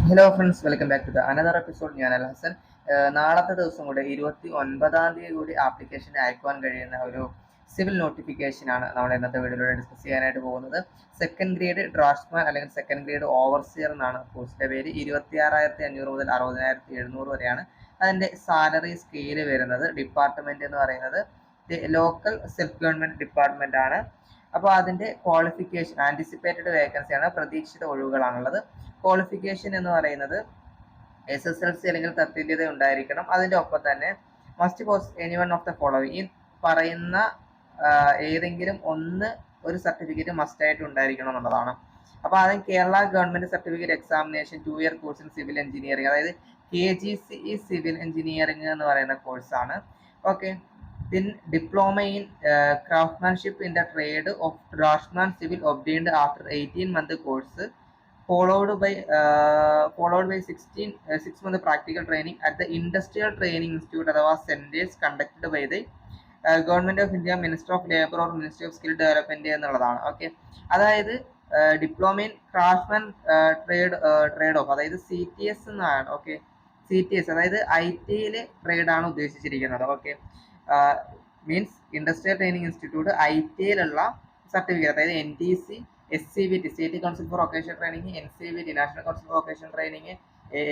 Hello friends, welcome back to the another episode. ഞാൻ അൽ ഹസൻ. നാളത്തെ ദിവസം കൂടെ 29-ാം തീയതി കൂടി ആപ്ലിക്കേഷൻ അയക്കുവാൻ കഴിയുന്ന ഒരു സിവിൽ നോട്ടിഫിക്കേഷൻ ആണ് നമ്മൾ ഇന്നത്തെ വീഡിയോയിലൂടെ ഡിസ്കസ് ചെയ്യാനായിട്ട് പോകുന്നത്. സെക്കൻഡ് ഗ്രേഡ് ഡ്രാഫ്റ്റ്സ്മാൻ അല്ലെങ്കിൽ സെക്കൻഡ് ഗ്രേഡ് ഓവർസിയർ എന്നാണ് പോസ്റ്റിന്റെ പേര്. 26,500 മുതൽ 60,700 വരെയാണ് അതിന്റെ സാലറി സ്കെയില് വരുന്നത്. ഡിപ്പാർട്ട്മെന്റ് എന്ന് പറയുന്നത് ലോക്കൽ സെൽഫ് ഗവൺമെന്റ് ഡിപ്പാർട്ട്മെന്റ് ആണ്. അപ്പോൾ അതിന്റെ ക്വാളിഫിക്കേഷൻ ആന്റിസിപ്പേറ്റഡ് വേക്കൻസിയാണ്, പ്രതീക്ഷിത ഒഴിവുകളാണുള്ളത്. ക്വാളിഫിക്കേഷൻ എന്ന് പറയുന്നത് SSLC അല്ലെങ്കിൽ തത്തുല്യത ഉണ്ടായിരിക്കണം. അതിന്റെ ഒപ്പം തന്നെ must post any one of the following, ഈ പറയുന്ന ഏതെങ്കിലും ഒരു സർട്ടിഫിക്കറ്റ് മസ്റ്റ് ആയിട്ട് ഉണ്ടായിരിക്കണം എന്നുള്ളതാണ്. അപ്പോൾ ആദ്യം Kerala government certificate examination 2 year course in civil engineering, അതായത് KGCE സിവിൽ എഞ്ചിനീയറിംഗ് എന്ന് പറയുന്ന കോഴ്സാണ്. Okay. Then diploma in craftsmanship in the trade of draftsman civil obtained after 18-month course, followed by 6-month practical training at the Industrial Training Institute അഥവാ centres conducted by the government of India, minister of labour or ministry of skill development എന്നുള്ളതാണ്. Okay. അതായത് diploma in craftsman trade of, അതായത് CTS എന്നാണ്. Okay. CTS അതായത് IT trade ആണ് ഉദ്ദേശിച്ചിരിക്കുന്നത്. Okay. Means industrial training institute IT certificate, അതായത് NTC, SCVT state council for vocational training, NCVT national council for vocational training,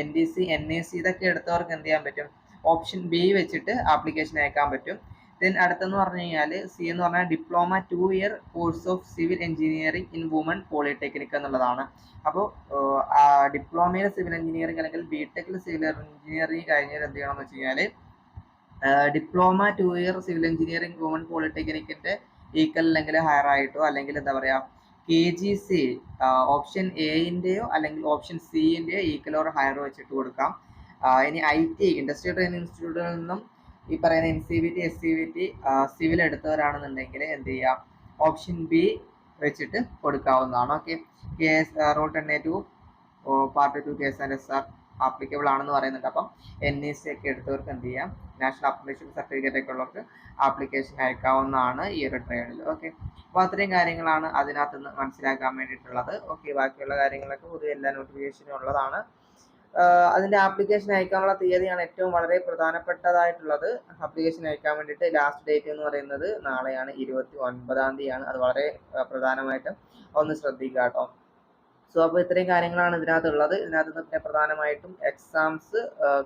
NDC, NAC ഇതൊക്കെ എടുത്തവർക്ക് എന്ത് ചെയ്യാൻ പറ്റും? ഓപ്ഷൻ B വെച്ചിട്ട് ആപ്ലിക്കേഷൻ അയക്കാൻ പറ്റും. ദെൻ അടുത്തെന്ന് പറഞ്ഞു കഴിഞ്ഞാൽ C എന്ന് പറഞ്ഞാൽ diploma 2 year course of civil engineering in woman polytechnic എന്നുള്ളതാണ്. അപ്പോൾ ഡിപ്ലോമയിൽ സിവിൽ എഞ്ചിനീയറിംഗ് അല്ലെങ്കിൽ BTechൽ സിവിൽ എഞ്ചിനീയറിംഗ് കഴിഞ്ഞാൽ എന്ത് ചെയ്യണം എന്ന് വെച്ച് കഴിഞ്ഞാൽ diploma 2 year civil engineering woman പോളിടെക്നിക്കിന്റെ ഈക്വൽ അല്ലെങ്കിൽ ഹയർ ആയിട്ടോ, അല്ലെങ്കിൽ എന്താ പറയുക KGC ഓപ്ഷൻ Aന്റെയോ അല്ലെങ്കിൽ ഓപ്ഷൻ Cന്റെയോ ഈക്വൽ ഓർ ഹയർ വെച്ചിട്ട് കൊടുക്കാം. ഇനി IT ഇൻഡസ്ട്രിയൽ ട്രെയിനിങ് ഇൻസ്റ്റിറ്റ്യൂട്ടിൽ നിന്നും ഈ പറയുന്ന NCVT, SCVT സിവിൽ എടുത്തവരാണെന്നുണ്ടെങ്കിൽ എന്ത് ചെയ്യാം? ഓപ്ഷൻ B വെച്ചിട്ട് കൊടുക്കാവുന്നതാണ്. Okay. Rule 10A2 part 2 KS&SR applicable ആണെന്ന് പറയുന്നുണ്ട്. അപ്പം NEC ഒക്കെ എടുത്തവർക്ക് എന്ത് ചെയ്യാം? നാഷണൽ അപ്രന്റീസ്ഷിപ്പ് സർട്ടിഫിക്കറ്റ് ഒക്കെ ഉള്ളവർക്ക് ആപ്ലിക്കേഷൻ അയക്കാവുന്നതാണ് ഈ ഒരു ട്രേഡിൽ. ഓക്കെ. അപ്പോൾ അത്രയും കാര്യങ്ങളാണ് അതിനകത്ത് നിന്ന് മനസ്സിലാക്കാൻ വേണ്ടിയിട്ടുള്ളത്. ഓക്കെ. ബാക്കിയുള്ള കാര്യങ്ങളൊക്കെ പൊതുവെ എല്ലാ നോട്ടിഫിക്കേഷനും ഉള്ളതാണ്. അതിന്റെ ആപ്ലിക്കേഷൻ അയക്കാനുള്ള തീയതിയാണ് ഏറ്റവും വളരെ പ്രധാനപ്പെട്ടതായിട്ടുള്ളത്. ആപ്ലിക്കേഷൻ അയക്കാൻ വേണ്ടിയിട്ട് ലാസ്റ്റ് ഡേറ്റ് എന്ന് പറയുന്നത് നാളെയാണ്, 29-ാം തീയതിയാണ്. അത് വളരെ പ്രധാനമായിട്ടും ഒന്ന് ശ്രദ്ധിക്കുക കേട്ടോ. സോ അപ്പോൾ ഇത്രയും കാര്യങ്ങളാണ് ഇതിനകത്തുള്ളത്. ഇതിനകത്ത് പിന്നെ പ്രധാനമായിട്ടും എക്സാംസ്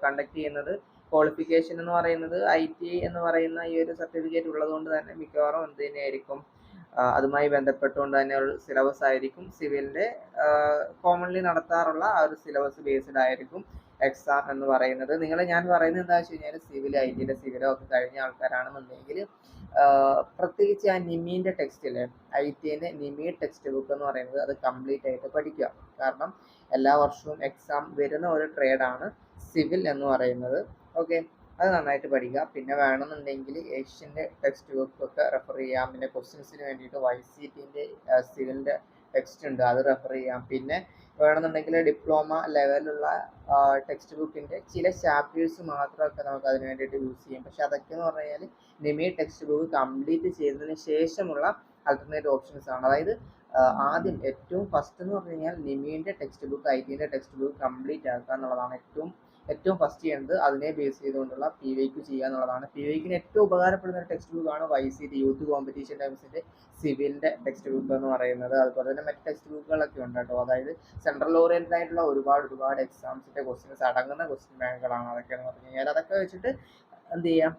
കണ്ടക്ട് ചെയ്യുന്നത്, ക്വാളിഫിക്കേഷൻ എന്ന് പറയുന്നത് ITI എന്ന് പറയുന്ന ഈ ഒരു സർട്ടിഫിക്കറ്റ് ഉള്ളത് കൊണ്ട് തന്നെ മിക്കവാറും എന്ത് തന്നെയായിരിക്കും, അതുമായി ബന്ധപ്പെട്ടുകൊണ്ട് തന്നെ ഒരു സിലബസ് ആയിരിക്കും. സിവിലിന്റെ കോമൺലി നടത്താറുള്ള ആ ഒരു സിലബസ് ബേസ്ഡ് ആയിരിക്കും എക്സാം എന്ന് പറയുന്നത്. ഞാൻ പറയുന്നത് എന്താ വെച്ച് കഴിഞ്ഞാൽ സിവിൽ സിവിലോ ഒക്കെ കഴിഞ്ഞ ആൾക്കാരാണെന്നുണ്ടെങ്കിൽ പ്രത്യേകിച്ച് ആ നിമീൻ്റെ ടെക്സ്റ്റിലെ ITന്റെ നിമി ടെക്സ്റ്റ് ബുക്ക് എന്ന് പറയുന്നത് അത് കംപ്ലീറ്റ് ആയിട്ട് പഠിക്കുക. കാരണം എല്ലാ വർഷവും എക്സാം വരുന്ന ഒരു ട്രേഡാണ് സിവിൽ എന്ന് പറയുന്നത്. ഓക്കെ. അത് നന്നായിട്ട് പഠിക്കുക. പിന്നെ വേണമെന്നുണ്ടെങ്കിൽ ഏഷ്യൻ്റെ ടെക്സ്റ്റ് ബുക്ക് ഒക്കെ റെഫർ ചെയ്യാം. പിന്നെ ക്വസ്റ്റ്യൻസിന് വേണ്ടിയിട്ട് YCTന്റെ സിവിലിൻ്റെ ടെക്സ്റ്റ് ഉണ്ട്, അത് റെഫർ ചെയ്യാം. പിന്നെ വേണമെന്നുണ്ടെങ്കിൽ ഡിപ്ലോമ ലെവലുള്ള ടെക്സ്റ്റ് ബുക്കിൻ്റെ ചില ചാപ്റ്റേഴ്സ് മാത്രമൊക്കെ നമുക്ക് അതിന് വേണ്ടിയിട്ട് യൂസ് ചെയ്യും. പക്ഷെ അതൊക്കെ എന്ന് പറഞ്ഞു കഴിഞ്ഞാൽ നിമി ടെക്സ്റ്റ് ബുക്ക് കംപ്ലീറ്റ് ചെയ്തതിന് ശേഷമുള്ള ആൾട്ടർനേറ്റ് ഓപ്ഷൻസ് ആണ്. അതായത് ആദ്യം ഏറ്റവും ഫസ്റ്റ് എന്ന് പറഞ്ഞു കഴിഞ്ഞാൽ നിമീൻ്റെ ടെക്സ്റ്റ് ബുക്ക്, ITന്റെ ടെക്സ്റ്റ് ബുക്ക് കംപ്ലീറ്റ് ആക്കുക എന്നുള്ളതാണ് ഏറ്റവും ഫസ്റ്റ് ചെയ്യേണ്ടത്. അതിനെ ബേസ് ചെയ്തുകൊണ്ടുള്ള PYQ ചെയ്യുക എന്നുള്ളതാണ്. PYQന് ഏറ്റവും ഉപകാരപ്പെടുന്ന ഒരു ടെക്സ്റ്റ് ബുക്കാണ് YCT യൂത്ത് കോമ്പറ്റീഷൻ ടൈംസിന്റെ സിവിലിന്റെ ടെക്സ്റ്റ് ബുക്ക് എന്ന് പറയുന്നത്. അതുപോലെ തന്നെ മറ്റ് ടെക്സ്റ്റ് ബുക്കുകളൊക്കെ ഉണ്ട് കേട്ടോ. അതായത് സെൻട്രൽ ഓറിയന്റഡ് ആയിട്ടുള്ള ഒരുപാട് എക്സാംസിന്റെ ക്വസ്റ്റ്യൻസ് അടങ്ങുന്ന ക്വസ്റ്റ്യൻ ബാങ്കുകളാണ് അതൊക്കെ എന്ന് പറഞ്ഞു കഴിഞ്ഞാൽ. അതൊക്കെ വെച്ചിട്ട് എന്ത് ചെയ്യാം?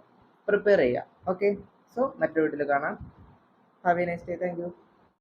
പ്രിപ്പയർ ചെയ്യാം. ഓക്കെ. സോ മറ്റൊരു വീട്ടിൽ കാണാം. Have A nice day. Thank you.